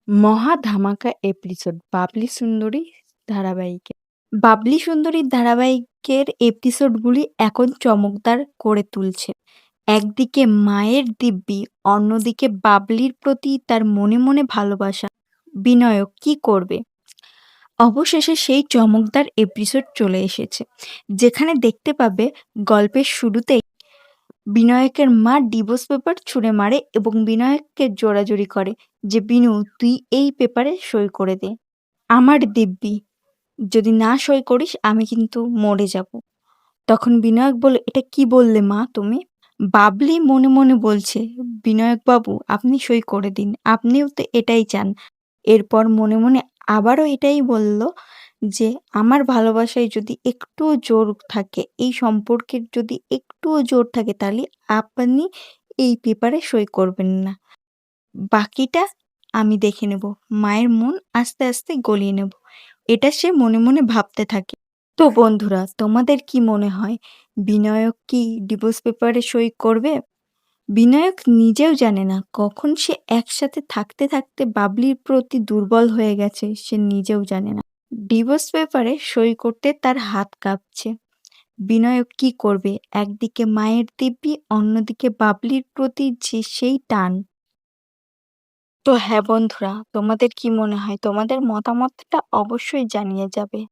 মহা ধামাকা এপিসোড 'বাবলি সুন্দরী' ধারাবাহিকে। 'বাবলি সুন্দরী' ধারাবাহিকের এপিসোডগুলি এখন চমকদার করে তুলছে। একদিকে মায়ের দিব্যি, অন্যদিকে বাবলির প্রতি তার মনে মনে ভালোবাসা। বিনায়ক কী করবে? অবশেষে সেই চমকদার এপিসোড চলে এসেছে, যেখানে দেখতে পাবে গল্পের শুরুতেই বিনায়কের মা ডিভোর্স পেপার ছুঁড়ে মারে এবং বিনায়ককে জোরাজুরি করে যে, "বিনু, তুই এই পেপারে সই করে দে। আমার দিব্যি, যদি না সই করিস আমি কিন্তু মরে যাব।" তখন বিনায়ক বলে, "এটা কি বললে মা তুমি?" বাবলি মনে মনে বলছে, "বিনায়কবাবু, আপনি সই করে দিন, আপনিও তো এটাই চান।" এরপর মনে মনে আবারও এটাই বলল যে, "আমার ভালোবাসায় যদি একটুও জোর থাকে, এই সম্পর্কের যদি একটুও জোর থাকে, তাহলে আপনি এই পেপারে সই করবেন না। বাকিটা আমি দেখে নেব। মায়ের মন আস্তে আস্তে গলিয়ে নেব।" এটা সে মনে মনে ভাবতে থাকে। তো বন্ধুরা, তোমাদের কি মনে হয়, বিনায়ক কি ডিভোর্স পেপারে সই করবে? বিনায়ক নিজেও জানে না কখন সে একসাথে থাকতে থাকতে বাবলির প্রতি দুর্বল হয়ে গেছে, সে নিজেও জানে না। ডিভোর্স পেপারে সই করতে তার হাত কাঁপছে। বিনায়ক কি করবে? একদিকে মায়ের দিব্যি, অন্যদিকে বাবলির প্রতি যে সেই টান। তো হ্যাঁ বন্ধুরা, তোমাদের কি মনে হয়? তোমাদের মতামতটা অবশ্যই জানিয়ে যাবে।